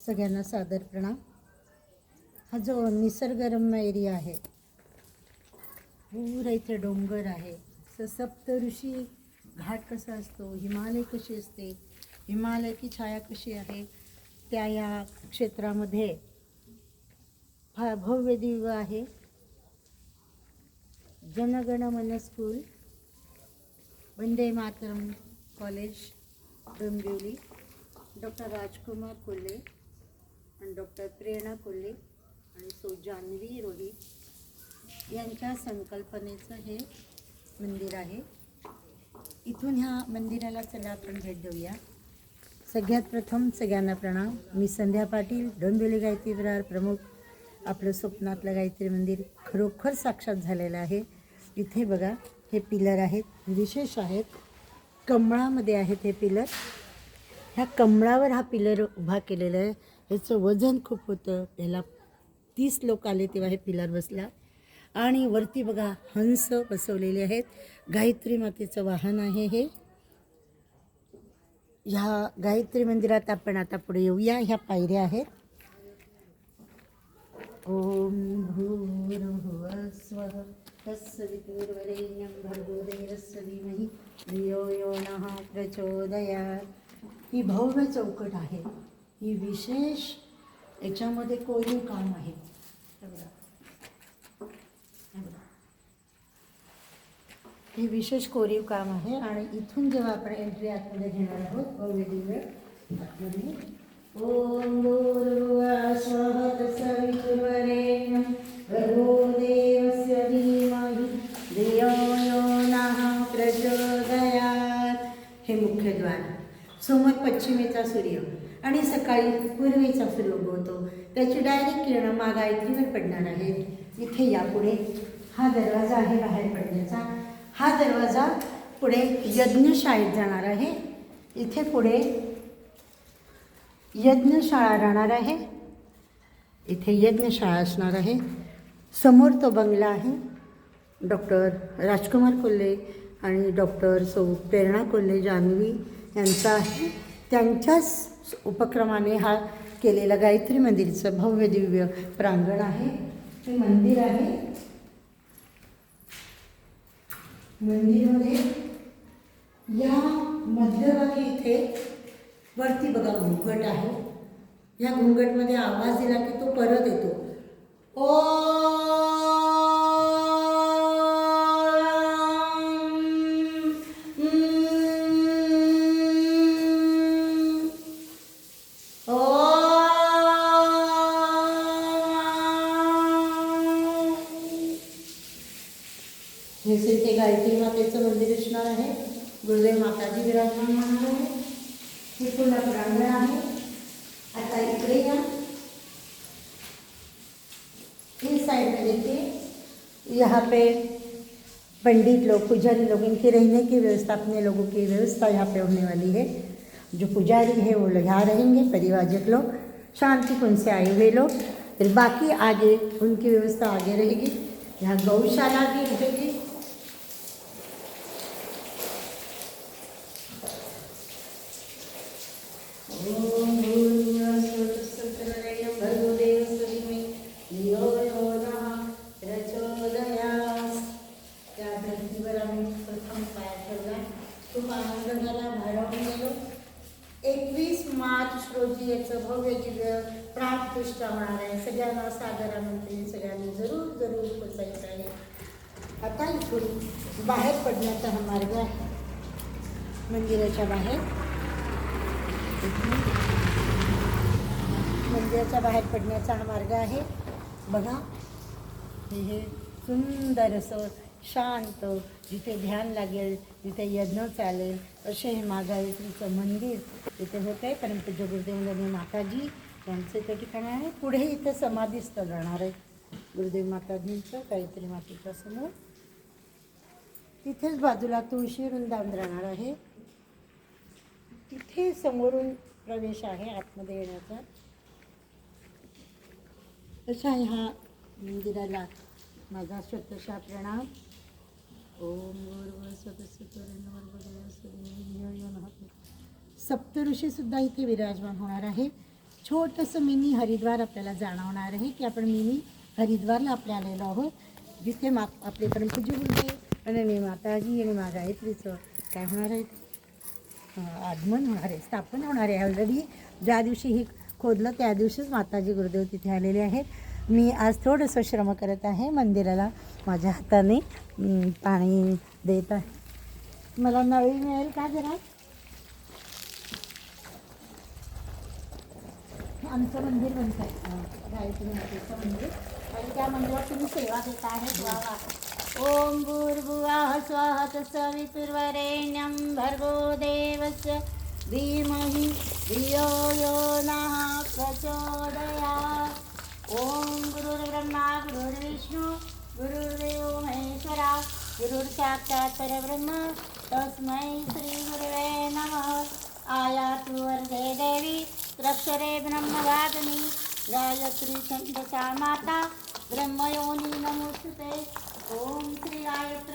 सगळ्यांना सादर प्रणाम। हा जो निसर्गरम्य एरिया आहे, पूर इथे डोंगर आहे, सप्तऋषी घाट कसा असतो, हिमालय कशी असते, हिमालयाची छाया कशी आहे, त्या या क्षेत्रामध्ये भव्य दिव्य आहे। Janagana Mana school, Vande Mataram college Dombivli, doctor Rajkumar Kolhe आणि डॉक्टर प्रेरणा कोल्हे आणि सौ जान्हवी रोहित यांच्या संकल्पनेचं हे मंदिर आहे। इथून ह्या मंदिराला चला आपण भेट देऊया। सगळ्यात प्रथम सगळ्यांना प्रणाम। मी संध्या पाटील, डोंबिवली गायत्री विहार प्रमुख। आपलं स्वप्नातलं गायत्री मंदिर खरोखर साक्षात झालेलं आहे। इथे बघा, हे पिलर आहेत, विशेष आहेत, कमळामध्ये आहेत हे पिलर। ह्या कमळावर हा पिलर उभा केलेला आहे। याचं वजन खूप होतं, याला 30 लोक आले तेव्हा हे पिलर बसला। आणि वरती बघा, हंस बसवलेले आहेत, गायत्री मातेचं वाहन आहे हे। ह्या गायत्री मंदिरात आपण आता पुढे येऊया। ह्या पायऱ्या आहेत। ओम भूर्भुवः स्वः तत्सवितुर्वरेण्यं भर्गो देवस्य धीमहि धियो यो नः प्रचोदयात्। ही भव्य चौकट आहे, ही विशेष याच्यामध्ये कोरीव काम आहे। हे विशेष कोरीव काम आहे। आणि इथून जेव्हा आपण एंट्री आतमध्ये घेणार आहोत, भव्य दिव्य आतमध्ये, ओम भूर्भुवः स्वः तत्सवितुर्वरेण्यं भर्गो देवस्य धीमहि धियो यो नः प्रचोदयात्। हे मुख्य द्वार, समोर पश्चिमेचा सूर्य आणि सकाळी पूर्वेचा सूर्य उगवतो, त्याची डायरेक्ट किरण गायत्रीवर पडणार आहेत। इथे यापुढे हा दरवाजा आहे बाहेर पडण्याचा। हा दरवाजा पुढे यज्ञशाळेत जाणार आहे। इथे पुढे यज्ञशाळा राहणार आहे, इथे यज्ञशाळा असणार आहे। समोर तो बंगला आहे, डॉक्टर राजकुमार कोल्हे आणि डॉक्टर सौ प्रेरणा कोल्हे जान्हवी यांचा आहे। त्यांच्याच उपक्रमाने हा केलेला गायत्री मंदिरचं भव्य दिव्य प्रांगण आहे। हे मंदिर आहे। मंदिरामध्ये या मध्यभागी इथे वरती बघा घुंगट आहे। या घुंगटमध्ये आवाज दिला की तो परत येतो, हे गायत्री मातेचं मंदिर असणार आहे। गुरुदेव माताजी विराजमान होणार आहे। हे पूर्ण प्रांगण आहे। आता इकडे या, इस साइड में देखिए, यहाँ पे पंडित लोग, पुजारी लोग, इनके रहने की व्यवस्था, अपने लोगों की व्यवस्था यहाँ पे होने वाली है। जो पुजारी है वो यहाँ रहेंगे, परिवारजक लोग, शांति कुंज से आए हुए लोग, फिर बाकी आगे उनकी व्यवस्था आगे रहेगी। यहाँ गौशाला भी रहेगी। खूप आनंद झाला, भारावून गेलो। 21 मार्च रोजी याचं भव्य दिव्य प्राणप्रतिष्ठा होणार आहे। सगळ्यांना सादर आमंत्रण, सगळ्यांनी जरूर जरूर पोचायचं आहे। आता इथून बाहेर पडण्याचा हा मार्ग आहे, मंदिराच्या बाहेर। मंदिराच्या बाहेर पडण्याचा हा मार्ग आहे। बघा, हे सुंदर असं शांत, जिथे ध्यान लागेल, जिथे यज्ञ चालेल, असे हे महागायत्रीचं मंदिर इथे होत आहे। परंतु गुरुदेव माताजी यांचं ते ठिकाण आहे। पुढे इथे समाधीस्थळ राहणार आहे गुरुदेव माताजींचं, गायत्री मातेच्या समोर। तिथेच बाजूला तुळशी वृंदावन राहणार आहे। तिथे समोरून प्रवेश आहे आतमध्ये येण्याचा। अशा ह्या मंदिराला माझा स्वतःचा प्रणाम। ओम भूर्भुवः स्वः सप्तऋषी सुद्धा इथे विराजमान होणार आहे। छोटंसं मिनी हरिद्वार आपल्याला जाणवणार आहे की आपण मिनी हरिद्वारला आपल्या आलेलो आहोत, जिथे आपले परमपूज्य गुरुदेव आणि माताजी आणि मा गायत्रीचं काय होणार आहे, आगमन होणार आहे, स्थापन होणार आहे. ऑलरेडी ज्या दिवशी हे खोदलं त्या दिवशीच माताजी गुरुदेव तिथे आलेले आहेत. मी आज थोडंसं श्रम करत आहे, मंदिराला माझ्या हाताने पाणी देत आहे. मला नळी मिळेल का जरा? आमचं मंदिर बनतं आहे गायत्री मातेचं मंदिर, आणि त्या मंदिरात तुम्ही सेवा देता आहे. वा. ओम भूर्भुवः स्वः तत्सवितुर्वरेण्यं भर्गो देवस्य धीमहि धियो यो नः प्रचोदयात्. ओम गुरुर्ब्रह्मा गुरुर्विष्णू गुरुर्देवो महेश्वरा गुरुर्साक्षात् परब्रह्म तस्मै श्री गुरुवे नमः. आयातु वरदे देवी त्र्यक्षरे ब्रह्मवादिनी गायत्री छन्दसा माता ब्रह्मयोनि नमोस्तुते. ओम श्री गायत्री